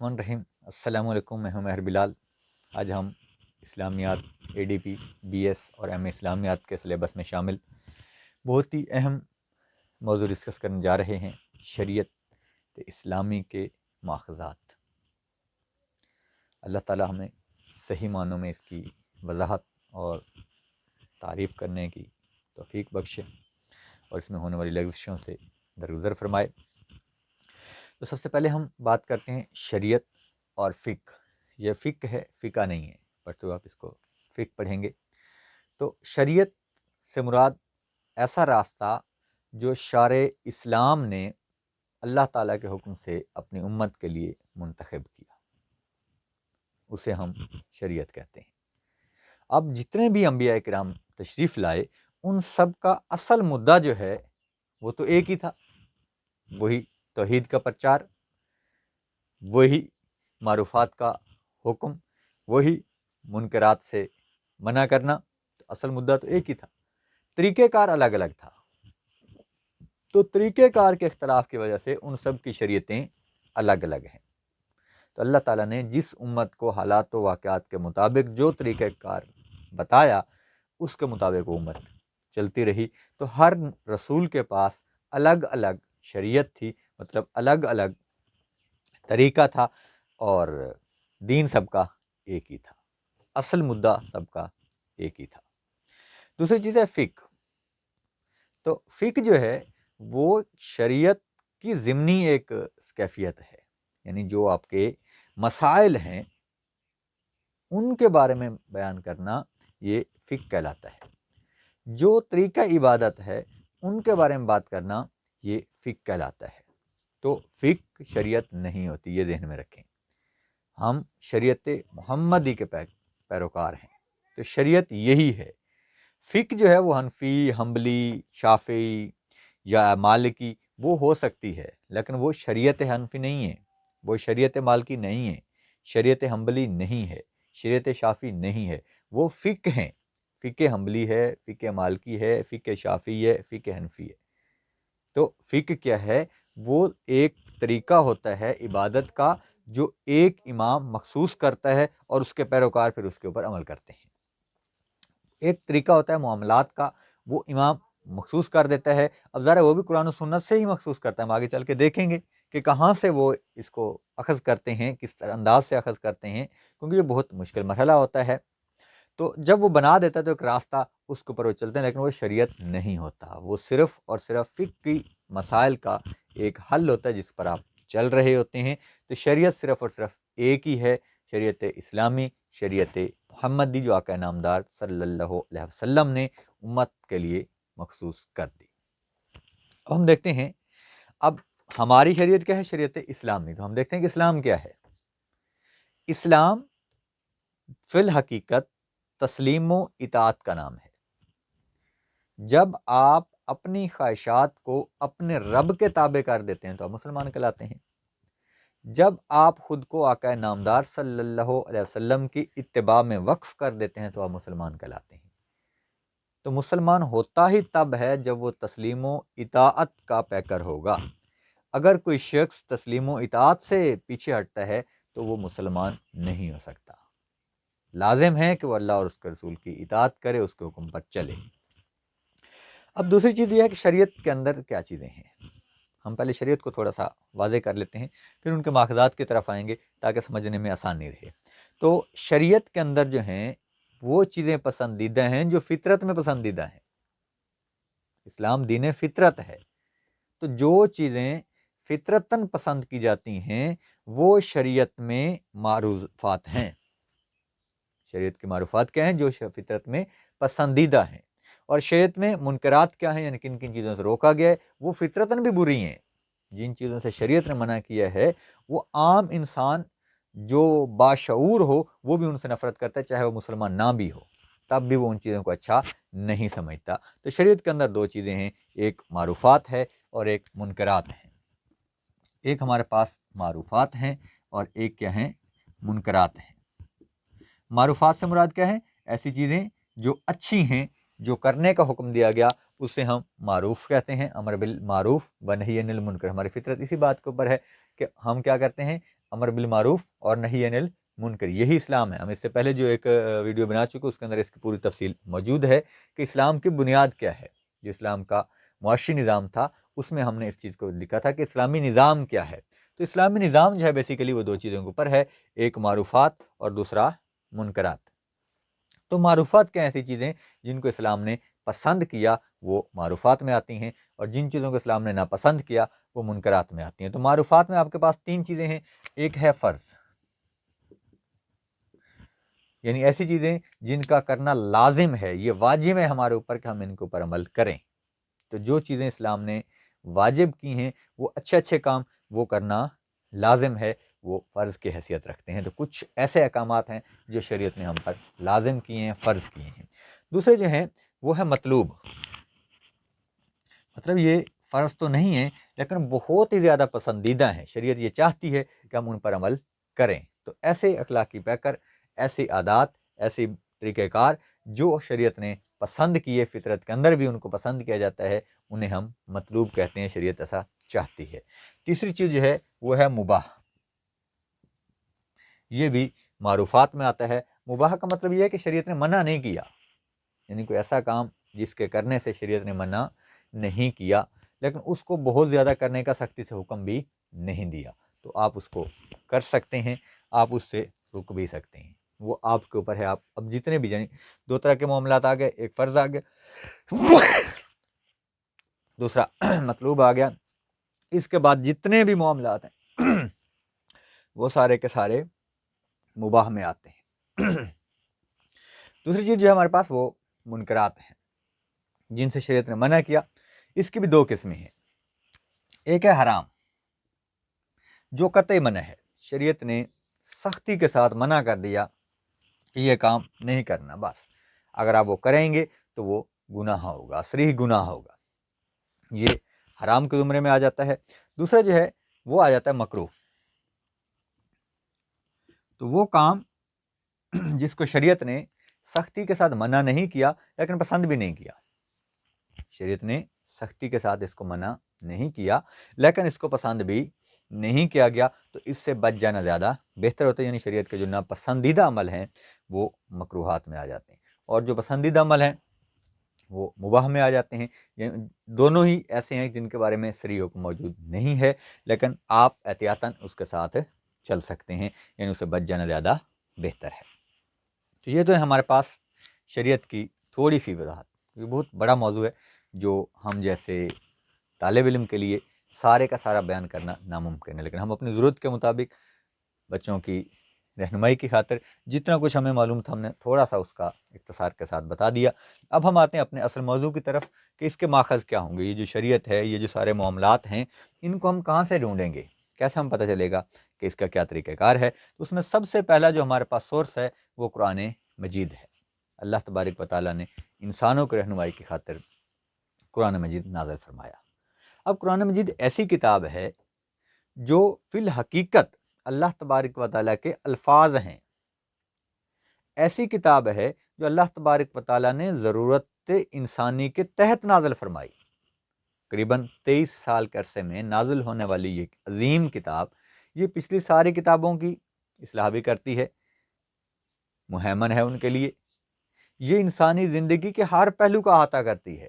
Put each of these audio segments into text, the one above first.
الرحمن الرحیم۔ السلام علیکم، میں ہوں مہر بلال۔ آج ہم اسلامیات ADP BS اور MA اسلامیات کے سلیبس میں شامل بہت ہی اہم موضوع ڈسکس کرنے جا رہے ہیں، شریعت اسلامی کے ماخذات۔ اللہ تعالی ہمیں صحیح معنوں میں اس کی وضاحت اور تعریف کرنے کی توفیق بخشے اور اس میں ہونے والی لغزشوں سے درگزر فرمائے۔ تو سب سے پہلے ہم بات کرتے ہیں شریعت اور فقہ۔ یہ فقہ ہے، فقہ نہیں ہے، پڑھتے ہوئے آپ اس کو فقہ پڑھیں گے۔ تو شریعت سے مراد ایسا راستہ جو شارع اسلام نے اللہ تعالیٰ کے حکم سے اپنی امت کے لیے منتخب کیا، اسے ہم شریعت کہتے ہیں۔ اب جتنے بھی انبیاء کرام تشریف لائے، ان سب کا اصل مدعا جو ہے وہ تو ایک ہی تھا، وہی توحید کا پرچار، وہی معروفات کا حکم، وہی منکرات سے منع کرنا۔ تو اصل مدعا تو ایک ہی تھا، طریقہ کار الگ الگ تھا۔ تو طریقہ کار کے اختلاف کی وجہ سے ان سب کی شریعتیں الگ الگ ہیں۔ تو اللہ تعالیٰ نے جس امت کو حالات و واقعات کے مطابق جو طریقہ کار بتایا، اس کے مطابق وہ امت چلتی رہی۔ تو ہر رسول کے پاس الگ الگ شریعت تھی، مطلب الگ الگ طریقہ تھا، اور دین سب کا ایک ہی تھا، اصل مدعا سب کا ایک ہی تھا۔ دوسری چیز ہے فقہ۔ تو فقہ جو ہے وہ شریعت کی ضمنی ایک کیفیت ہے، یعنی جو آپ کے مسائل ہیں ان کے بارے میں بیان کرنا، یہ فقہ کہلاتا ہے۔ جو طریقہ عبادت ہے ان کے بارے میں بات کرنا، یہ فقہ کہلاتا ہے۔ تو فقہ شریعت نہیں ہوتی، یہ ذہن میں رکھیں۔ ہم شریعت محمدی کے پیروکار ہیں، تو شریعت یہی ہے۔ فقہ جو ہے وہ حنفی، حنبلی، شافعی یا مالکی وہ ہو سکتی ہے، لیکن وہ شریعت حنفی نہیں ہے، وہ شریعت مالکی نہیں ہے، شریعت حنبلی نہیں ہے، شریعت شافعی نہیں ہے۔ وہ فقہ ہیں، فقہ حنبلی ہے، فقہ مالکی ہے، فقہ شافعی ہے، فقہ حنفی ہے۔ تو فقہ کیا ہے؟ وہ ایک طریقہ ہوتا ہے عبادت کا جو ایک امام مخصوص کرتا ہے اور اس کے پیروکار پھر اس کے اوپر عمل کرتے ہیں۔ ایک طریقہ ہوتا ہے معاملات کا، وہ امام مخصوص کر دیتا ہے۔ اب ذرا وہ بھی قرآن و سنت سے ہی مخصوص کرتا ہے، ہم آگے چل کے دیکھیں گے کہ کہاں سے وہ اس کو اخذ کرتے ہیں، کس طرح انداز سے اخذ کرتے ہیں، کیونکہ یہ بہت مشکل مرحلہ ہوتا ہے۔ تو جب وہ بنا دیتا ہے تو ایک راستہ، اس کے اوپر وہ چلتے ہیں، لیکن وہ شریعت نہیں ہوتا، وہ صرف اور صرف فقہ کی مسائل کا ایک حل ہوتا ہے جس پر آپ چل رہے ہوتے ہیں۔ تو شریعت صرف اور صرف ایک ہی ہے، شریعت اسلامی، شریعت محمدی، جو آقا نامدار صلی اللہ علیہ وسلم نے امت کے لیے مخصوص کر دی۔ اب ہم دیکھتے ہیں، اب ہماری شریعت کیا ہے؟ شریعت اسلامی۔ تو ہم دیکھتے ہیں کہ اسلام کیا ہے۔ اسلام فی الحقیقت تسلیم و اطاعت کا نام ہے۔ جب آپ اپنی خواہشات کو اپنے رب کے تابع کر دیتے ہیں تو آپ مسلمان کہلاتے ہیں۔ جب آپ خود کو آقا نامدار صلی اللہ علیہ وسلم کی اتباع میں وقف کر دیتے ہیں تو آپ مسلمان کہلاتے ہیں۔ تو مسلمان ہوتا ہی تب ہے جب وہ تسلیم و اطاعت کا پیکر ہوگا۔ اگر کوئی شخص تسلیم و اطاعت سے پیچھے ہٹتا ہے تو وہ مسلمان نہیں ہو سکتا۔ لازم ہے کہ وہ اللہ اور اس کے رسول کی اطاعت کرے، اس کے حکم پر چلے۔ اب دوسری چیز یہ ہے کہ شریعت کے اندر کیا چیزیں ہیں۔ ہم پہلے شریعت کو تھوڑا سا واضح کر لیتے ہیں، پھر ان کے ماخذات کی طرف آئیں گے تاکہ سمجھنے میں آسانی رہے۔ تو شریعت کے اندر جو ہیں وہ چیزیں پسندیدہ ہیں جو فطرت میں پسندیدہ ہیں۔ اسلام دین فطرت ہے، تو جو چیزیں فطرتاً پسند کی جاتی ہیں وہ شریعت میں معروفات ہیں۔ شریعت کی معروفات کیا ہیں؟ جو فطرت میں پسندیدہ ہیں۔ اور شریعت میں منکرات کیا ہیں؟ یعنی کن کن چیزوں سے روکا گیا ہے، وہ فطرتاً بھی بری ہیں۔ جن چیزوں سے شریعت نے منع کیا ہے وہ عام انسان جو باشعور ہو وہ بھی ان سے نفرت کرتا ہے، چاہے وہ مسلمان نہ بھی ہو، تب بھی وہ ان چیزوں کو اچھا نہیں سمجھتا۔ تو شریعت کے اندر دو چیزیں ہیں، ایک معروفات ہے اور ایک منکرات ہیں۔ ایک ہمارے پاس معروفات ہیں اور ایک کیا ہیں؟ منکرات ہیں۔ معروفات سے مراد کیا ہے؟ ایسی چیزیں جو اچھی ہیں، جو کرنے کا حکم دیا گیا اسے ہم معروف کہتے ہیں۔ امر بالمعروف و نہی عن المنکر، ہماری فطرت اسی بات کے اوپر ہے کہ ہم کیا کرتے ہیں؟ امر بالمعروف اور نہی عن المنکر، یہی اسلام ہے۔ ہم اس سے پہلے جو ایک ویڈیو بنا چکے اس کے اندر اس کی پوری تفصیل موجود ہے کہ اسلام کی بنیاد کیا ہے۔ جو اسلام کا معاشی نظام تھا اس میں ہم نے اس چیز کو لکھا تھا کہ اسلامی نظام کیا ہے۔ تو اسلامی نظام جو ہے بیسیکلی وہ دو چیزوں کے اوپر ہے، ایک معروفات اور دوسرا منکرات۔ تو معروفات کیا ایسی چیزیں جن کو اسلام نے پسند کیا وہ معروفات میں آتی ہیں، اور جن چیزوں کو اسلام نے ناپسند کیا وہ منکرات میں آتی ہیں۔ تو معروفات میں آپ کے پاس تین چیزیں ہیں، ایک ہے فرض، یعنی ایسی چیزیں جن کا کرنا لازم ہے، یہ واجب ہے ہمارے اوپر کہ ہم ان کے اوپر عمل کریں۔ تو جو چیزیں اسلام نے واجب کی ہیں وہ اچھے کام وہ کرنا لازم ہے، وہ فرض کی حیثیت رکھتے ہیں۔ تو کچھ ایسے احکامات ہیں جو شریعت نے ہم پر لازم کیے ہیں، فرض کیے ہیں۔ دوسرے جو ہیں وہ ہے مطلوب، مطلب یہ فرض تو نہیں ہے لیکن بہت ہی زیادہ پسندیدہ ہیں، شریعت یہ چاہتی ہے کہ ہم ان پر عمل کریں۔ تو ایسے اخلاقی پیکر، ایسی عادات، ایسی طریقہ کار جو شریعت نے پسند کیے، فطرت کے اندر بھی ان کو پسند کیا جاتا ہے، انہیں ہم مطلوب کہتے ہیں، شریعت ایسا چاہتی ہے۔ تیسری چیز جو ہے وہ ہے مباح، یہ بھی معروفات میں آتا ہے۔ مباح کا مطلب یہ ہے کہ شریعت نے منع نہیں کیا، یعنی کوئی ایسا کام جس کے کرنے سے شریعت نے منع نہیں کیا لیکن اس کو بہت زیادہ کرنے کا سختی سے حکم بھی نہیں دیا، تو آپ اس کو کر سکتے ہیں، آپ اس سے رک بھی سکتے ہیں، وہ آپ کے اوپر ہے۔ آپ اب جتنے بھی یعنی دو طرح کے معاملات آ گئے، ایک فرض آ گیا، دوسرا مطلوب آ گیا۔ اس کے بعد جتنے بھی معاملات ہیں وہ سارے کے سارے مباح میں آتے ہیں۔ دوسری چیز جو ہے ہمارے پاس وہ منکرات ہیں جن سے شریعت نے منع کیا، اس کی بھی دو قسمیں ہیں۔ ایک ہے حرام، جو قطعی منع ہے، شریعت نے سختی کے ساتھ منع کر دیا کہ یہ کام نہیں کرنا، بس اگر آپ وہ کریں گے تو وہ گناہ ہوگا، صریح گناہ ہوگا، یہ حرام کے زمرے میں آ جاتا ہے۔ دوسرا جو ہے وہ آ جاتا ہے مکروہ، تو وہ کام جس کو شریعت نے سختی کے ساتھ منع نہیں کیا لیکن پسند بھی نہیں کیا، شریعت نے سختی کے ساتھ اس کو منع نہیں کیا لیکن اس کو پسند بھی نہیں کیا گیا، تو اس سے بچ جانا زیادہ بہتر ہوتا ہے۔ یعنی شریعت کے جو ناپسندیدہ عمل ہیں وہ مکروہات میں آ جاتے ہیں، اور جو پسندیدہ عمل ہیں وہ مباح میں آ جاتے ہیں۔ یعنی دونوں ہی ایسے ہیں جن کے بارے میں صریح حکم موجود نہیں ہے لیکن آپ احتیاطاً اس کے ساتھ چل سکتے ہیں، یعنی اسے بچ جانا زیادہ بہتر ہے۔ تو یہ تو ہے ہمارے پاس شریعت کی تھوڑی سی وضاحت، یہ بہت بڑا موضوع ہے جو ہم جیسے طالب علم کے لیے سارے کا سارا بیان کرنا ناممکن ہے، لیکن ہم اپنی ضرورت کے مطابق بچوں کی رہنمائی کی خاطر جتنا کچھ ہمیں معلوم تھا ہم نے تھوڑا سا اس کا اختصار کے ساتھ بتا دیا۔ اب ہم آتے ہیں اپنے اصل موضوع کی طرف کہ اس کے ماخذ کیا ہوں گے، یہ جو شریعت ہے، یہ جو سارے معاملات ہیں، ان کو ہم کہاں سے ڈھونڈیں گے، کیسے ہم پتہ چلے گا کہ اس کا کیا طریقہ کار ہے؟ تو اس میں سب سے پہلا جو ہمارے پاس سورس ہے وہ قرآن مجید ہے۔ اللہ تبارک و تعالیٰ نے انسانوں کی رہنمائی کی خاطر قرآن مجید نازل فرمایا۔ اب قرآن مجید ایسی کتاب ہے جو فی الحقیقت اللہ تبارک و تعالیٰ کے الفاظ ہیں، ایسی کتاب ہے جو اللہ تبارک و تعالیٰ نے ضرورت انسانی کے تحت نازل فرمائی۔ قریباً 23 سال کے عرصے میں نازل ہونے والی یہ عظیم کتاب، یہ پچھلی ساری کتابوں کی اصلاح بھی کرتی ہے، مہیمن ہے ان کے لیے، یہ انسانی زندگی کے ہر پہلو کا احاطہ کرتی ہے۔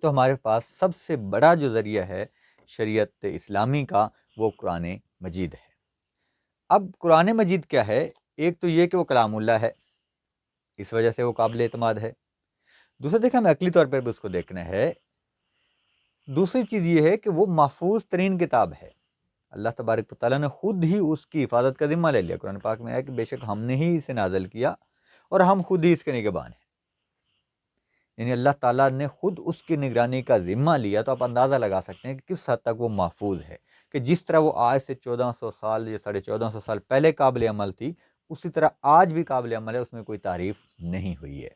تو ہمارے پاس سب سے بڑا جو ذریعہ ہے شریعت اسلامی کا وہ قرآن مجید ہے۔ اب قرآن مجید کیا ہے؟ ایک تو یہ کہ وہ کلام اللہ ہے، اس وجہ سے وہ قابل اعتماد ہے۔ دوسرا دیکھیں ہمیں عقلی طور پر بھی اس کو دیکھنا ہے۔ دوسری چیز یہ ہے کہ وہ محفوظ ترین کتاب ہے، اللہ تبارک و تعالیٰ نے خود ہی اس کی حفاظت کا ذمہ لے لیا۔ قرآن پاک میں ہے کہ بے شک ہم نے ہی اسے نازل کیا اور ہم خود ہی اس کے نگہبان ہیں، یعنی اللہ تعالیٰ نے خود اس کی نگرانی کا ذمہ لیا۔ تو آپ اندازہ لگا سکتے ہیں کہ کس حد تک وہ محفوظ ہے، کہ جس طرح وہ آج سے 1400 سال یا 1450 سال پہلے قابل عمل تھی، اسی طرح آج بھی قابل عمل ہے، اس میں کوئی تعریف نہیں ہوئی ہے۔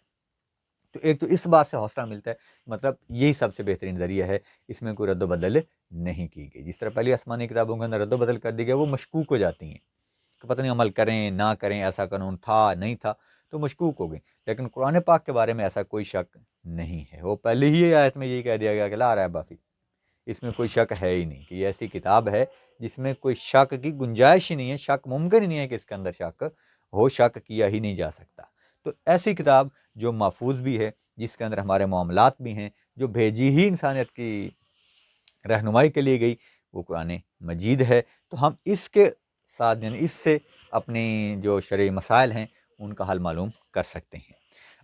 تو ایک تو اس بات سے حوصلہ ملتا ہے، مطلب یہی سب سے بہترین ذریعہ ہے، اس میں کوئی رد و بدل نہیں کی گئی۔ جس طرح پہلی آسمانی کتابوں کے اندر رد و بدل کر دی گئی، وہ مشکوک ہو جاتی ہیں کہ پتہ نہیں عمل کریں نہ کریں، ایسا قانون تھا نہیں تھا، تو مشکوک ہو گئی۔ لیکن قرآن پاک کے بارے میں ایسا کوئی شک نہیں ہے، وہ پہلے ہی آیت میں یہی کہہ دیا گیا کہ لا ریب فیہ، اس میں کوئی شک ہے ہی نہیں کہ یہ ایسی کتاب ہے جس میں کوئی شک کی گنجائش ہی نہیں ہے، شک ممکن ہی نہیں ہے کہ اس کے اندر شک ہو، شک کیا ہی نہیں جا سکتا۔ تو ایسی کتاب جو محفوظ بھی ہے، جس کے اندر ہمارے معاملات بھی ہیں، جو بھیجی ہی انسانیت کی رہنمائی کے لیے گئی، وہ قرآن مجید ہے۔ تو ہم اس کے ساتھ یعنی اس سے اپنی جو شرعی مسائل ہیں ان کا حل معلوم کر سکتے ہیں۔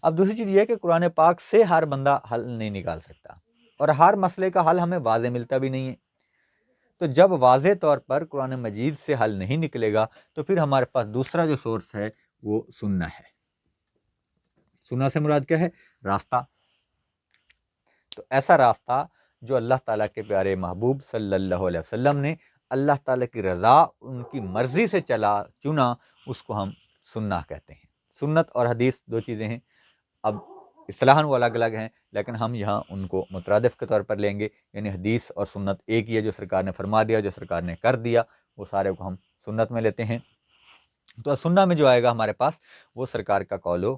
اب دوسری چیز یہ ہے کہ قرآن پاک سے ہر بندہ حل نہیں نکال سکتا، اور ہر مسئلے کا حل ہمیں واضح ملتا بھی نہیں ہے۔ تو جب واضح طور پر قرآن مجید سے حل نہیں نکلے گا تو پھر ہمارے پاس دوسرا جو سورس ہے وہ سننا ہے۔ سننا سے مراد کیا ہے؟ راستہ۔ تو ایسا راستہ جو اللہ تعالیٰ کے پیارے محبوب صلی اللہ علیہ وسلم نے اللہ تعالیٰ کی رضا، ان کی مرضی سے چنا، اس کو ہم سننا کہتے ہیں۔ سنت اور حدیث دو چیزیں ہیں، اب اصطلاحاً وہ الگ الگ ہیں، لیکن ہم یہاں ان کو مترادف کے طور پر لیں گے، یعنی حدیث اور سنت ایک ہی ہے، جو سرکار نے فرما دیا، جو سرکار نے کر دیا، وہ سارے کو ہم سنت میں لیتے ہیں۔ تو سننا میں جو آئے گا ہمارے پاس، وہ سرکار کا قول و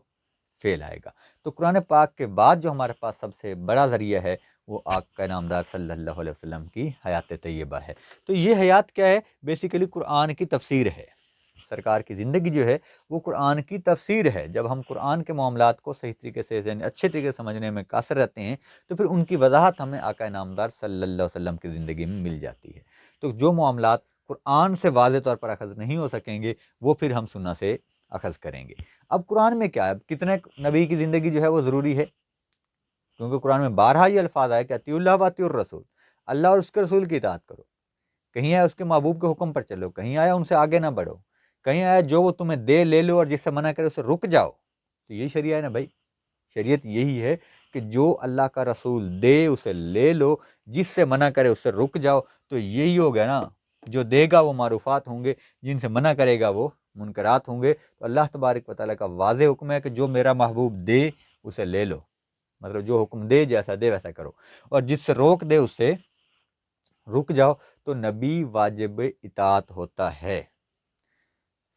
فعل آئے گا۔ تو قرآن پاک کے بعد جو ہمارے پاس سب سے بڑا ذریعہ ہے وہ آقا نامدار صلی اللہ علیہ وسلم کی حیات طیبہ ہے۔ تو یہ حیات کیا ہے؟ بیسیکلی قرآن کی تفسیر ہے۔ سرکار کی زندگی جو ہے وہ قرآن کی تفسیر ہے۔ جب ہم قرآن کے معاملات کو صحیح طریقے سے یعنی اچھے طریقے سے سمجھنے میں قاصر رہتے ہیں تو پھر ان کی وضاحت ہمیں آقا نامدار صلی اللہ علیہ وسلم کی زندگی میں مل جاتی ہے۔ تو جو معاملات قرآن سے واضح طور پر اخذ نہیں ہو سکیں گے وہ پھر ہم سننا سے اخذ کریں گے۔ اب قرآن میں کیا ہے؟ کتنے نبی کی زندگی جو ہے وہ ضروری ہے، کیونکہ قرآن میں بارہا یہ الفاظ آئے کہ اطیعوا اللہ و اطیعوا الرسول، اللہ اور اس کے رسول کی اطاعت کرو۔ کہیں آیا اس کے محبوب کے حکم پر چلو، کہیں آیا ان سے آگے نہ بڑھو، کہیں آیا جو وہ تمہیں دے لے لو اور جس سے منع کرے اسے رک جاؤ۔ تو یہی شریعہ ہے نا بھائی، شریعت یہی ہے کہ جو اللہ کا رسول دے اسے لے لو، جس سے منع کرے اس سے رک جاؤ۔ تو یہی ہو گیا نا، جو دے گا وہ معروفات ہوں گے، جن سے منع کرے گا وہ منکرات ہوں گے۔ تو اللہ تبارک و تعالیٰ کا واضح حکم ہے کہ جو میرا محبوب دے اسے لے لو، مطلب جو حکم دے جیسا دے ویسا کرو، اور جس سے روک دے اس سے رک جاؤ۔ تو نبی واجب اطاعت ہوتا ہے۔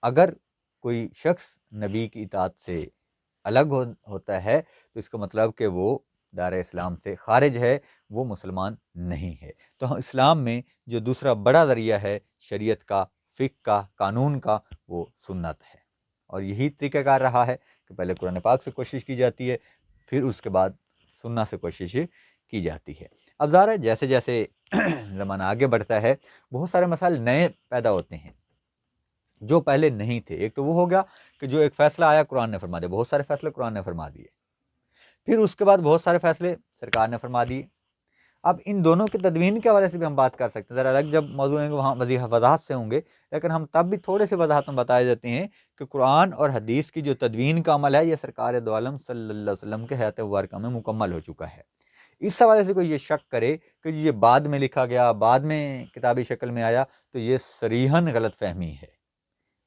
اگر کوئی شخص نبی کی اطاعت سے الگ ہوتا ہے تو اس کا مطلب کہ وہ دار اسلام سے خارج ہے، وہ مسلمان نہیں ہے۔ تو اسلام میں جو دوسرا بڑا ذریعہ ہے شریعت کا، فقہ کا، قانون کا، وہ سنت ہے۔ اور یہی طریقہ کار رہا ہے کہ پہلے قرآن پاک سے کوشش کی جاتی ہے، پھر اس کے بعد سنت سے کوشش کی جاتی ہے۔ اب ظاہر ہے جیسے جیسے زمانہ آگے بڑھتا ہے بہت سارے مسائل نئے پیدا ہوتے ہیں جو پہلے نہیں تھے۔ ایک تو وہ ہو گیا کہ جو ایک فیصلہ آیا قرآن نے فرما دیا، بہت سارے فیصلے قرآن نے فرما دیے، پھر اس کے بعد بہت سارے فیصلے سرکار نے فرما دیے۔ اب ان دونوں کی تدوین کے حوالے سے بھی ہم بات کر سکتے ہیں، ذرا الگ جب موضوع ہیں وہاں وضاحت سے ہوں گے، لیکن ہم تب بھی تھوڑے سے وضاحت میں بتائے دیتے ہیں کہ قرآن اور حدیث کی جو تدوین کا عمل ہے یہ سرکار دو عالم صلی اللہ علیہ وسلم کے حیات مبارکہ میں مکمل ہو چکا ہے۔ اس حوالے سے کوئی یہ شک کرے کہ یہ بعد میں لکھا گیا، بعد میں کتابی شکل میں آیا، تو یہ صریحاً غلط فہمی ہے۔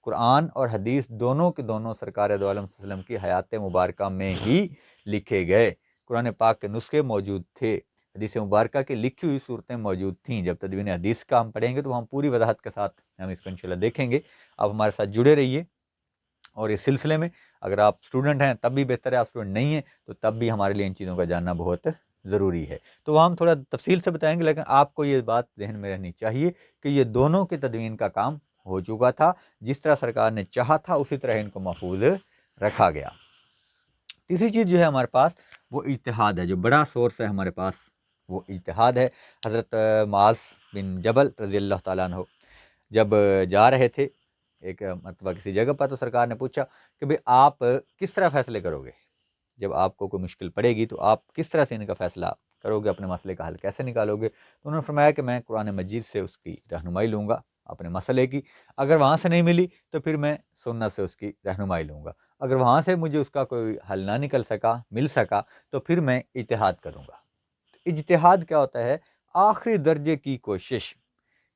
قرآن اور حدیث دونوں کے دونوں سرکار دو عالم صلی اللہ علیہ وسلم کی حیات مبارکہ میں ہی لکھے گئے۔ قرآن پاک کے نسخے موجود تھے، حدیث مبارکہ کی لکھی ہوئی صورتیں موجود تھیں۔ جب تدوین حدیث کا ہم پڑھیں گے تو ہم پوری وضاحت کے ساتھ ہم اس کو انشاءاللہ دیکھیں گے۔ آپ ہمارے ساتھ جڑے رہیے، اور اس سلسلے میں اگر آپ اسٹوڈنٹ ہیں تب بھی بہتر ہے، آپ اسٹوڈنٹ نہیں ہیں تو تب بھی ہمارے لیے ان چیزوں کا جاننا بہت ضروری ہے۔ تو وہ ہم تھوڑا تفصیل سے بتائیں گے، لیکن آپ کو یہ بات ذہن میں رہنی چاہیے کہ یہ دونوں کی تدوین کا کام ہو چکا تھا، جس طرح سرکار نے چاہا تھا اسی طرح ان کو محفوظ رکھا گیا۔ تیسری چیز جو ہے ہمارے پاس وہ اجتہاد ہے، جو بڑا سورس ہے ہمارے پاس وہ اجتہاد ہے۔ حضرت معاذ بن جبل رضی اللہ تعالیٰ عنہ جب جا رہے تھے ایک مرتبہ کسی جگہ پر، تو سرکار نے پوچھا کہ بھئی آپ کس طرح فیصلے کرو گے؟ جب آپ کو کوئی مشکل پڑے گی تو آپ کس طرح سے ان کا فیصلہ کرو گے، اپنے مسئلے کا حل کیسے نکالو گے؟ تو انہوں نے فرمایا کہ میں قرآن مجید سے اس کی رہنمائی لوں گا اپنے مسئلے کی، اگر وہاں سے نہیں ملی تو پھر میں سنت سے اس کی رہنمائی لوں گا، اگر وہاں سے مجھے اس کا کوئی حل نہ مل سکا تو پھر میں اجتہاد کروں گا۔ اجتہاد کیا ہوتا ہے؟ آخری درجے کی کوشش،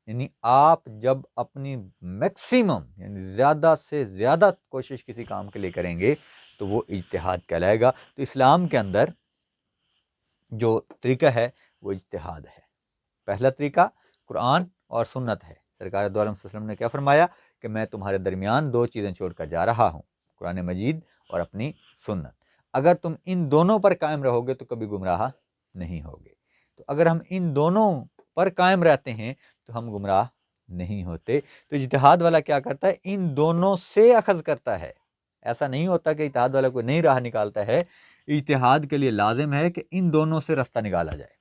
یعنی آپ جب اپنی میکسیمم یعنی زیادہ سے زیادہ کوشش کسی کام کے لیے کریں گے تو وہ اجتہاد کہلائے گا۔ تو اسلام کے اندر جو طریقہ ہے وہ اجتہاد ہے۔ پہلا طریقہ قرآن اور سنت ہے۔ سرکار دو عالم صلی اللہ علیہ وسلم نے کیا فرمایا کہ میں تمہارے درمیان دو چیزیں چھوڑ کر جا رہا ہوں، قرآن مجید اور اپنی سنت، اگر تم ان دونوں پر قائم رہو گے تو کبھی گمراہ نہیں ہوگے۔ تو اگر ہم ان دونوں پر قائم رہتے ہیں تو ہم گمراہ نہیں ہوتے۔ تو اجتہاد والا کیا کرتا ہے؟ ان دونوں سے اخذ کرتا ہے۔ ایسا نہیں ہوتا کہ اجتہاد والا کوئی نئی راہ نکالتا ہے، اجتہاد کے لیے لازم ہے کہ ان دونوں سے رستہ نکالا جائے۔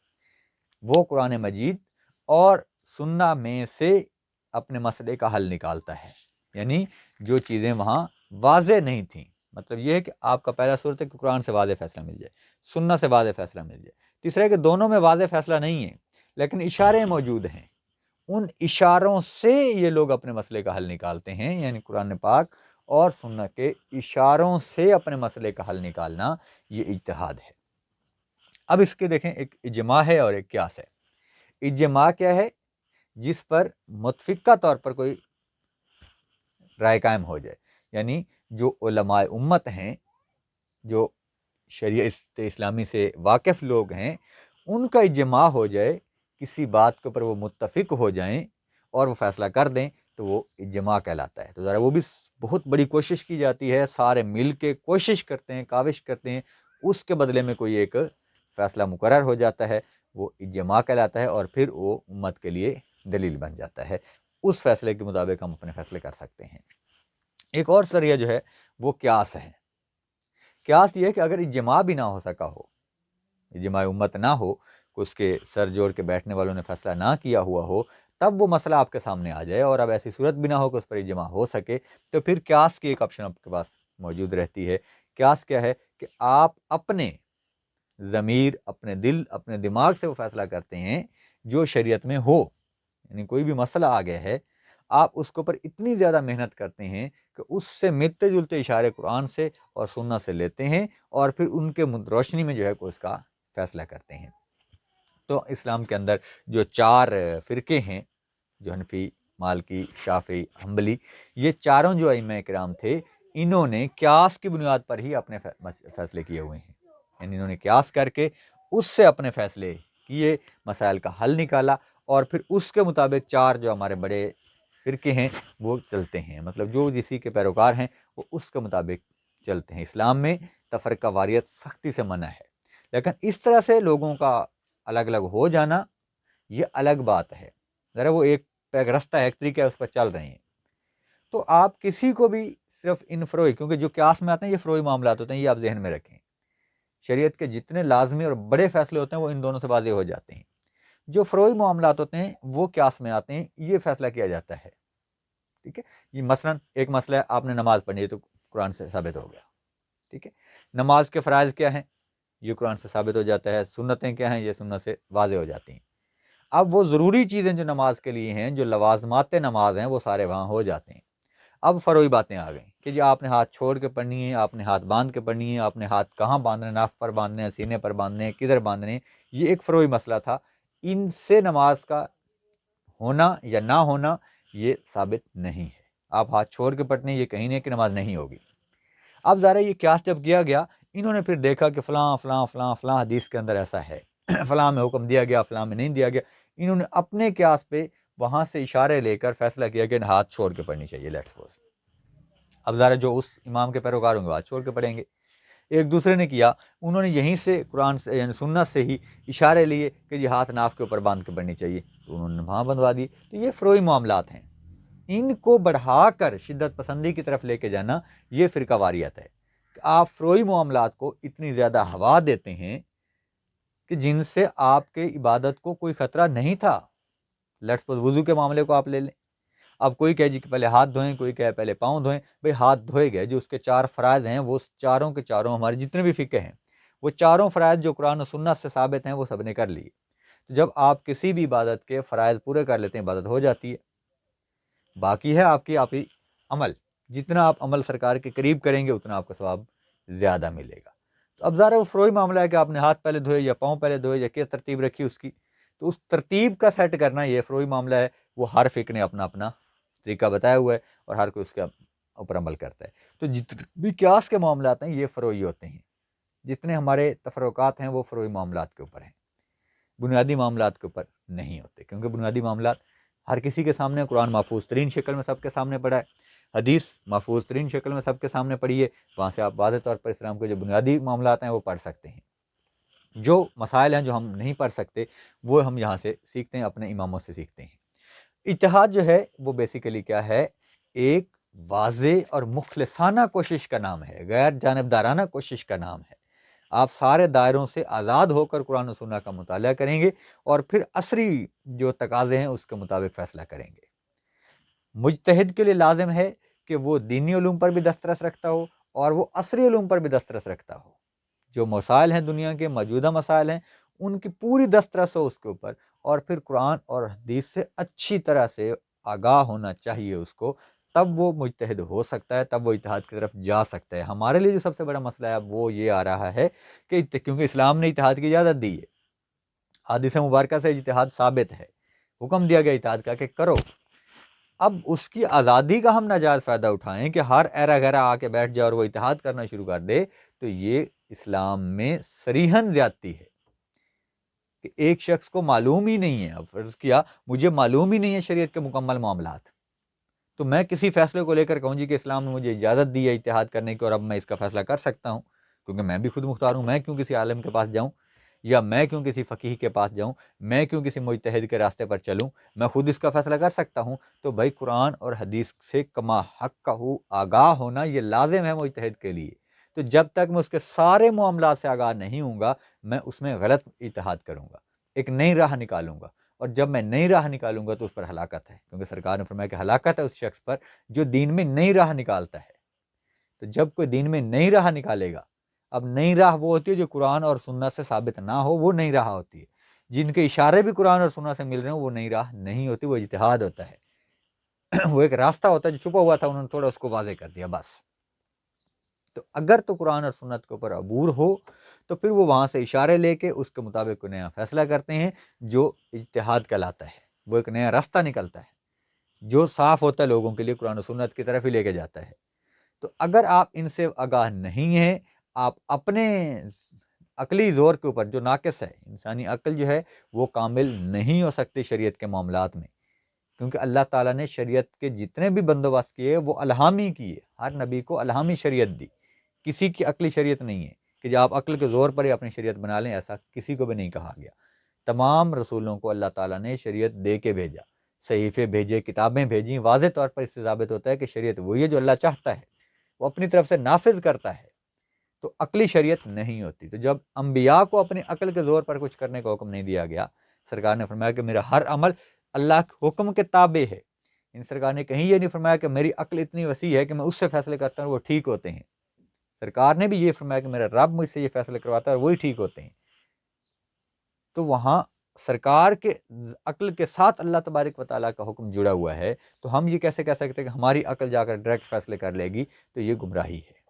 وہ قرآن مجید اور سنہ میں سے اپنے مسئلے کا حل نکالتا ہے، یعنی جو چیزیں وہاں واضح نہیں تھیں، مطلب یہ ہے کہ آپ کا پہلا صورت ہے کہ قرآن سے واضح فیصلہ مل جائے، سنہ سے واضح فیصلہ مل جائے۔ تیسرا ہے کہ دونوں میں واضح فیصلہ نہیں ہے لیکن اشارے موجود ہیں، ان اشاروں سے یہ لوگ اپنے مسئلے کا حل نکالتے ہیں، یعنی قرآن پاک اور سنہ کے اشاروں سے اپنے مسئلے کا حل نکالنا، یہ اجتہاد ہے۔ اب اس کے دیکھیں، ایک اجماع ہے اور ایک قیاس ہے۔ اجماع کیا ہے؟ جس پر متفقہ طور پر کوئی رائے قائم ہو جائے، یعنی جو علماء امت ہیں، جو شریعت اسلامی سے واقف لوگ ہیں، ان کا اجماع ہو جائے، کسی بات کے اوپر وہ متفق ہو جائیں اور وہ فیصلہ کر دیں تو وہ اجماع کہلاتا ہے۔ تو ذرا وہ بھی بہت بڑی کوشش کی جاتی ہے، سارے مل کے کوشش کرتے ہیں، کاوش کرتے ہیں، اس کے بدلے میں کوئی ایک فیصلہ مقرر ہو جاتا ہے، وہ اجماع کہلاتا ہے، اور پھر وہ امت کے لیے دلیل بن جاتا ہے۔ اس فیصلے کے مطابق ہم اپنے فیصلے کر سکتے ہیں۔ ایک اور ذریعہ جو ہے وہ قیاس ہے۔ قیاس یہ ہے کہ اگر اجماع بھی نہ ہو سکا ہو، اجماع امت نہ ہو، اس کے سر جوڑ کے بیٹھنے والوں نے فیصلہ نہ کیا ہوا ہو، تب وہ مسئلہ آپ کے سامنے آ جائے اور اب ایسی صورت بھی نہ ہو کہ اس پر اجماع ہو سکے، تو پھر قیاس کی ایک آپشن آپ کے پاس موجود رہتی ہے۔ قیاس کیا ہے؟ کہ آپ اپنے ضمیر، اپنے دل، اپنے دماغ سے وہ فیصلہ کرتے ہیں جو شریعت میں ہو، یعنی کوئی بھی مسئلہ آ گیا ہے، آپ اس کے اوپر اتنی زیادہ محنت کرتے ہیں کہ اس سے ملتے جلتے اشارے قرآن سے اور سنہ سے لیتے ہیں اور پھر ان کے روشنی میں جو ہے اس کا فیصلہ کرتے ہیں۔ تو اسلام کے اندر جو 4 فرقے ہیں، جو حنفی، مالکی، شافعی، حنبلی، یہ چاروں جو ائمہ کرام تھے، انہوں نے قیاس کی بنیاد پر ہی اپنے فیصلے کیے ہوئے ہیں، یعنی انہوں نے قیاس کر کے اس سے اپنے فیصلے کیے، مسائل کا حل نکالا، اور پھر اس کے مطابق 4 جو ہمارے بڑے فرقے ہیں وہ چلتے ہیں، مطلب جو جسی کے پیروکار ہیں وہ اس کے مطابق چلتے ہیں۔ اسلام میں تفرقہ واریت سختی سے منع ہے، لیکن اس طرح سے لوگوں کا الگ الگ ہو جانا یہ الگ بات ہے، ذرا وہ ایک رستہ ہے، ایک طریقہ ہے، اس پر چل رہے ہیں۔ تو آپ کسی کو بھی صرف ان فروئی، کیونکہ جو قیاس میں آتے ہیں یہ فروئی معاملات ہوتے ہیں، یہ آپ ذہن میں رکھیں، شریعت کے جتنے لازمی اور بڑے فیصلے ہوتے ہیں وہ ان دونوں سے واضح ہو جاتے ہیں۔ جو فروئی معاملات ہوتے ہیں وہ قیاس میں آتے ہیں، یہ فیصلہ کیا جاتا ہے، ٹھیک ہے۔ یہ مثلاً ایک مسئلہ ہے، آپ نے نماز پڑھنی ہے تو قرآن سے ثابت ہو گیا، ٹھیک ہے۔ نماز کے فرائض کیا ہیں؟ یہ قرآن سے ثابت ہو جاتا ہے۔ سنتیں کیا ہیں؟ یہ سنت سے واضح ہو جاتی ہیں۔ اب وہ ضروری چیزیں جو نماز کے لیے ہیں، جو لوازمات نماز ہیں، وہ سارے وہاں ہو جاتے ہیں۔ اب فروئی باتیں آ گئیں کہ جی آپ نے ہاتھ چھوڑ کے پڑھنی ہے، آپ نے ہاتھ باندھ کے پڑھنی ہے، آپ نے ہاتھ کہاں باندھنے، ناف پر باندھنے ہیں، سینے پر باندھنے ہیں، کدھر باندھنے ہیں، یہ ایک فروئی مسئلہ تھا۔ ان سے نماز کا ہونا یا نہ ہونا یہ ثابت نہیں ہے۔ آپ ہاتھ چھوڑ کے پڑھنے، یہ کہیں نہیں کہ نماز نہیں ہوگی۔ اب ظاہر یہ قیاس جب کیا گیا، انہوں نے پھر دیکھا کہ فلاں فلاں فلاں فلاں حدیث کے اندر ایسا ہے، فلاں میں حکم دیا گیا، فلاں میں نہیں دیا گیا، انہوں نے اپنے قیاس پہ وہاں سے اشارے لے کر فیصلہ کیا کہ ہاتھ چھوڑ کے پڑھنی چاہیے، لیٹس سپوز۔ اب ظاہر جو اس امام کے پیروکار ہوں گے ہاتھ چھوڑ کے پڑھیں گے۔ ایک دوسرے نے کیا، انہوں نے یہیں سے قرآن سے یعنی سنت سے ہی اشارے لیے کہ یہ ہاتھ ناف کے اوپر باندھ کے پڑھنی چاہیے، تو انہوں نے وہاں بندھوا دی۔ تو یہ فروئی معاملات ہیں، ان کو بڑھا کر شدت پسندی کی طرف لے کے جانا یہ فرقہ واریت ہے، کہ آپ فروئی معاملات کو اتنی زیادہ ہوا دیتے ہیں کہ جن سے آپ کے عبادت کو کوئی خطرہ نہیں تھا۔ لیٹس سپوز وضو کے معاملے کو آپ لے لیں، اب کوئی کہے جی کہ پہلے ہاتھ دھوئیں، کوئی کہے پہلے پاؤں دھوئیں، بھئی ہاتھ دھوئے گئے، جو اس کے 4 فرائض ہیں وہ چاروں کے چاروں ہمارے جتنے بھی فقہ ہیں، وہ چاروں فرائض جو قرآن و سنت سے ثابت ہیں وہ سب نے کر لیے۔ تو جب آپ کسی بھی عبادت کے فرائض پورے کر لیتے ہیں، عبادت ہو جاتی ہے۔ باقی ہے آپ کی عمل، جتنا آپ عمل سرکار کے قریب کریں گے اتنا آپ کا ثواب زیادہ ملے گا۔ تو اب ظاہر وہ فروئی معاملہ ہے کہ آپ نے ہاتھ پہلے دھوئے یا پاؤں پہلے دھوئے یا کیا ترتیب رکھی اس کی، تو اس ترتیب کا سیٹ کرنا یہ فروئی معاملہ ہے۔ وہ ہر فقہ نے اپنا اپنا طریقہ بتایا ہوا ہے اور ہر کوئی اس کے اوپر عمل کرتا ہے۔ تو جتنے بھی قیاس کے معاملات ہیں یہ فروئی ہوتے ہیں، جتنے ہمارے تفرقات ہیں وہ فروئی معاملات کے اوپر ہیں، بنیادی معاملات کے اوپر نہیں ہوتے، کیونکہ بنیادی معاملات ہر کسی کے سامنے، قرآن محفوظ ترین شکل میں سب کے سامنے پڑا ہے، حدیث محفوظ ترین شکل میں سب کے سامنے پڑھی ہے، وہاں سے آپ واضح طور پر اسلام کے جو بنیادی معاملات ہیں وہ پڑھ سکتے ہیں۔ جو مسائل ہیں جو ہم نہیں پڑھ سکتے وہ ہم یہاں سے سیکھتے ہیں، اپنے اماموں سے سیکھتے ہیں۔ اجتہاد جو ہے وہ بیسیکلی کیا ہے؟ ایک واضح اور مخلصانہ کوشش کا نام ہے، غیر جانبدارانہ کوشش کا نام ہے۔ آپ سارے دائروں سے آزاد ہو کر قرآن و سنت کا مطالعہ کریں گے اور پھر عصری جو تقاضے ہیں اس کے مطابق فیصلہ کریں گے۔ مجتہد کے لیے لازم ہے کہ وہ دینی علوم پر بھی دسترس رکھتا ہو اور وہ عصری علوم پر بھی دسترس رکھتا ہو۔ جو مسائل ہیں دنیا کے موجودہ مسائل ہیں ان کی پوری دسترس ہو اس کے اوپر، اور پھر قرآن اور حدیث سے اچھی طرح سے آگاہ ہونا چاہیے اس کو، تب وہ مجتہد ہو سکتا ہے، تب وہ اتحاد کی طرف جا سکتا ہے۔ ہمارے لیے جو سب سے بڑا مسئلہ ہے وہ یہ آ رہا ہے کہ کیونکہ اسلام نے اتحاد کی اجازت دی ہے، حدیث مبارکہ سے اتحاد ثابت ہے، حکم دیا گیا اتحاد کا کہ کرو، اب اس کی آزادی کا ہم ناجائز فائدہ اٹھائیں کہ ہر ایرا گیرا آ کے بیٹھ جائے اور وہ اتحاد کرنا شروع کر دے، تو یہ اسلام میں صریحاً زیادتی ہے کہ ایک شخص کو معلوم ہی نہیں ہے، اب فرض کیا مجھے معلوم ہی نہیں ہے شریعت کے مکمل معاملات، تو میں کسی فیصلے کو لے کر کہوں جی کہ اسلام نے مجھے اجازت دی ہے اتحاد کرنے کی اور اب میں اس کا فیصلہ کر سکتا ہوں، کیونکہ میں بھی خود مختار ہوں، میں کیوں کسی عالم کے پاس جاؤں، یا میں کیوں کسی فقیہ کے پاس جاؤں، میں کیوں کسی مجتہد کے راستے پر چلوں، میں خود اس کا فیصلہ کر سکتا ہوں۔ تو بھائی قرآن اور حدیث سے کما حق کا آگاہ ہونا یہ لازم ہے مجتہد کے لیے۔ تو جب تک میں اس کے سارے معاملات سے آگاہ نہیں ہوں گا میں اس میں غلط اتحاد کروں گا، ایک نئی راہ نکالوں گا، اور جب میں نئی راہ نکالوں گا تو اس پر ہلاکت ہے، کیونکہ سرکار نے فرمایا کہ ہلاکت ہے اس شخص پر جو دین میں نئی راہ نکالتا ہے۔ تو جب کوئی دین میں نئی راہ نکالے گا، اب نئی راہ وہ ہوتی ہے جو قرآن اور سنت سے ثابت نہ ہو، وہ نئی راہ ہوتی ہے۔ جن کے اشارے بھی قرآن اور سنت سے مل رہے ہیں وہ نئی راہ نہیں ہوتی، وہ اجتہاد ہوتا ہے۔ وہ ایک راستہ ہوتا ہے جو چھپا ہوا تھا، انہوں نے تھوڑا اس کو واضح کر دیا بس۔ تو اگر تو قرآن اور سنت کے اوپر عبور ہو تو پھر وہ وہاں سے اشارے لے کے اس کے مطابق کوئی نیا فیصلہ کرتے ہیں جو اجتہاد کہلاتا ہے، وہ ایک نیا راستہ نکلتا ہے جو صاف ہوتا ہے لوگوں کے لیے، قرآن و سنت کی طرف ہی لے کے جاتا ہے۔ تو اگر آپ ان سے آگاہ نہیں ہیں، آپ اپنے عقلی زور کے اوپر جو ناقص ہے، انسانی عقل جو ہے وہ کامل نہیں ہو سکتی شریعت کے معاملات میں، کیونکہ اللہ تعالیٰ نے شریعت کے جتنے بھی بندوبست کیے وہ الہامی کیے، ہر نبی کو الہامی شریعت دی، کسی کی عقلی شریعت نہیں ہے کہ جو آپ عقل کے زور پر ہی اپنی شریعت بنا لیں، ایسا کسی کو بھی نہیں کہا گیا۔ تمام رسولوں کو اللہ تعالیٰ نے شریعت دے کے بھیجا، صحیفے بھیجے، کتابیں بھیجیں، واضح طور پر اس سے ثابت ہوتا ہے کہ شریعت وہی ہے جو اللہ چاہتا ہے، وہ اپنی طرف سے نافذ کرتا ہے، تو عقلی شریعت نہیں ہوتی۔ تو جب انبیاء کو اپنی عقل کے زور پر کچھ کرنے کا حکم نہیں دیا گیا، سرکار نے فرمایا کہ میرا ہر عمل اللہ کے حکم کے تابع ہے۔ ان سرکار نے کہیں یہ نہیں فرمایا کہ میری عقل اتنی وسیع ہے کہ میں اس سے فیصلے کرتا ہوں وہ ٹھیک ہوتے ہیں، سرکار نے بھی یہ فرمایا کہ میرا رب مجھ سے یہ فیصلے کرواتا ہے اور وہی ٹھیک ہوتے ہیں۔ تو وہاں سرکار کے عقل کے ساتھ اللہ تبارک و تعالیٰ کا حکم جڑا ہوا ہے، تو ہم یہ کیسے کہہ سکتے ہیں کہ ہماری عقل جا کر ڈائریکٹ فیصلے کر لے گی؟ تو یہ گمراہی ہے۔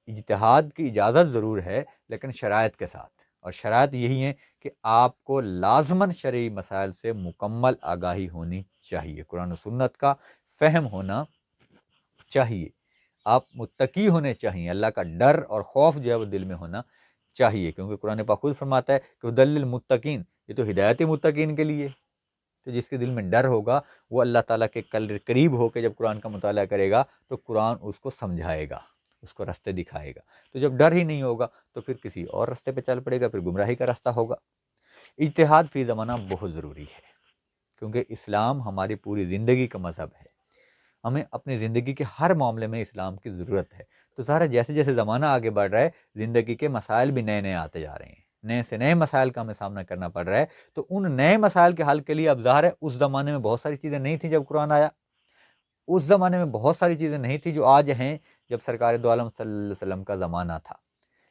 اجتہاد کی اجازت ضرور ہے لیکن شرائط کے ساتھ، اور شرائط یہی ہیں کہ آپ کو لازماً شرعی مسائل سے مکمل آگاہی ہونی چاہیے، قرآن و سنت کا فہم ہونا چاہیے، آپ متقی ہونے چاہیے، اللہ کا ڈر اور خوف جو ہے وہ دل میں ہونا چاہیے، کیونکہ قرآن پاک خود فرماتا ہے کہ ہدی للمتقین، یہ تو ہدایت متقین کے لیے۔ تو جس کے دل میں ڈر ہوگا وہ اللہ تعالیٰ کے قریب ہو کے جب قرآن کا مطالعہ کرے گا تو قرآن اس کو سمجھائے گا، اس کو راستے دکھائے گا۔ تو جب ڈر ہی نہیں ہوگا تو پھر کسی اور راستے پہ چل پڑے گا، پھر گمراہی کا راستہ ہوگا۔ اجتہاد فی زمانہ بہت ضروری ہے، کیونکہ اسلام ہماری پوری زندگی کا مذہب ہے، ہمیں اپنی زندگی کے ہر معاملے میں اسلام کی ضرورت ہے۔ تو ظاہر جیسے جیسے زمانہ آگے بڑھ رہا ہے زندگی کے مسائل بھی نئے نئے آتے جا رہے ہیں، نئے سے نئے مسائل کا ہمیں سامنا کرنا پڑ رہا ہے۔ تو ان نئے مسائل کے حل کے لیے اب ظاہر ہے اس زمانے میں بہت ساری چیزیں نہیں تھیں جب قرآن آیا، اس زمانے میں بہت ساری چیزیں نہیں تھیں جو آج ہیں جب سرکار دو عالم صلی اللہ علیہ وسلم کا زمانہ تھا،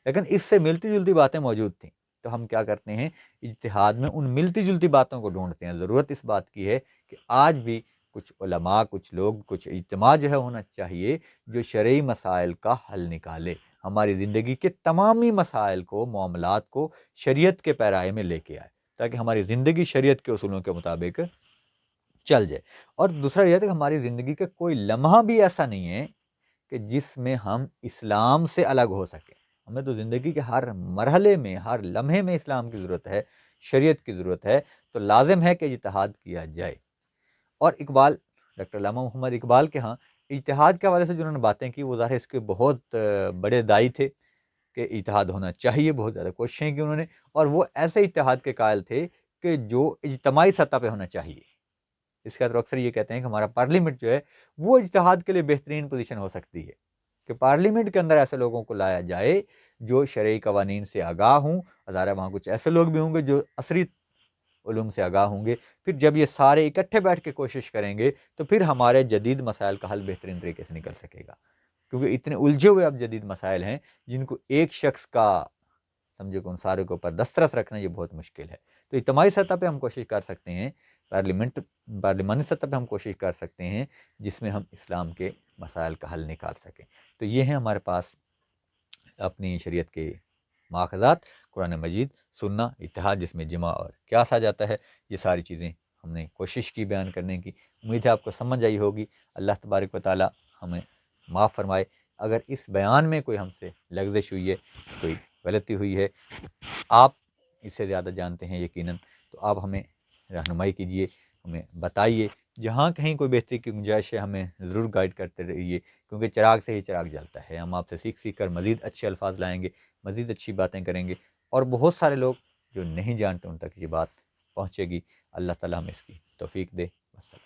لیکن اس سے ملتی جلتی باتیں موجود تھیں۔ تو ہم کیا کرتے ہیں، اجتہاد میں ان ملتی جلتی باتوں کو ڈھونڈتے ہیں۔ ضرورت اس بات کی ہے کہ آج بھی کچھ علماء، کچھ لوگ، کچھ اجتماع جو ہے ہونا چاہیے جو شرعی مسائل کا حل نکالے، ہماری زندگی کے تمامی مسائل کو، معاملات کو شریعت کے پیرائے میں لے کے آئے، تاکہ ہماری زندگی شریعت کے اصولوں کے مطابق چل جائے۔ اور دوسرا یہ ہے کہ ہماری زندگی کا کوئی لمحہ بھی ایسا نہیں ہے کہ جس میں ہم اسلام سے الگ ہو سکیں۔ ہمیں تو زندگی کے ہر مرحلے میں، ہر لمحے میں اسلام کی ضرورت ہے، شریعت کی ضرورت ہے، تو لازم ہے کہ اجتہاد کیا جائے۔ اور اقبال، ڈاکٹر علامہ محمد اقبال کے ہاں اجتہاد کے حوالے سے جو انہوں نے باتیں کی وہ ظاہر اس کے بہت بڑے دائی تھے، کہ اتحاد ہونا چاہیے، بہت زیادہ کوششیں کی انہوں نے، اور وہ ایسے اتحاد کے قائل تھے کہ جو اجتماعی سطح پہ ہونا چاہیے۔ اس کا تو اکثر یہ کہتے ہیں کہ ہمارا پارلیمنٹ جو ہے وہ اجتہاد کے لیے بہترین پوزیشن ہو سکتی ہے کہ پارلیمنٹ کے اندر ایسے لوگوں کو لایا جائے جو شرعی قوانین سے آگاہ ہوں، ظاہر ہے وہاں کچھ ایسے لوگ بھی ہوں گے جو عصری علوم سے آگاہ ہوں گے۔ پھر جب یہ سارے اکٹھے بیٹھ کے کوشش کریں گے تو پھر ہمارے جدید مسائل کا حل بہترین طریقے سے نکل سکے گا، کیونکہ اتنے الجھے ہوئے اب جدید مسائل ہیں جن کو ایک شخص کا سمجھو کہ ان سارے کے اوپر دسترس رکھنا یہ بہت مشکل ہے۔ تو اجتماعی سطح پہ ہم کوشش کر سکتے ہیں، پارلیمانی سطح پہ ہم کوشش کر سکتے ہیں جس میں ہم اسلام کے مسائل کا حل نکال سکیں۔ تو یہ ہیں ہمارے پاس اپنی شریعت کے ماخذات، قرآن مجید، سنہ، اتحاد جس میں جمع اور قیاس آ جاتا ہے۔ یہ ساری چیزیں ہم نے کوشش کی بیان کرنے کی، امید ہے آپ کو سمجھ آئی ہوگی۔ اللہ تبارک و تعالی ہمیں معاف فرمائے اگر اس بیان میں کوئی ہم سے لغزش ہوئی ہے، کوئی غلطی ہوئی ہے۔ آپ اس سے زیادہ جانتے ہیں یقیناً، تو آپ ہمیں رہنمائی کیجیے، ہمیں بتائیے، جہاں کہیں کوئی بہتری کی گنجائش ہے ہمیں ضرور گائیڈ کرتے رہیے، کیونکہ چراغ سے ہی چراغ جلتا ہے۔ ہم آپ سے سیکھ کر مزید اچھے الفاظ لائیں گے، مزید اچھی باتیں کریں گے، اور بہت سارے لوگ جو نہیں جانتے ان تک یہ بات پہنچے گی۔ اللہ تعالیٰ ہمیں اس کی توفیق دے۔ والسلام۔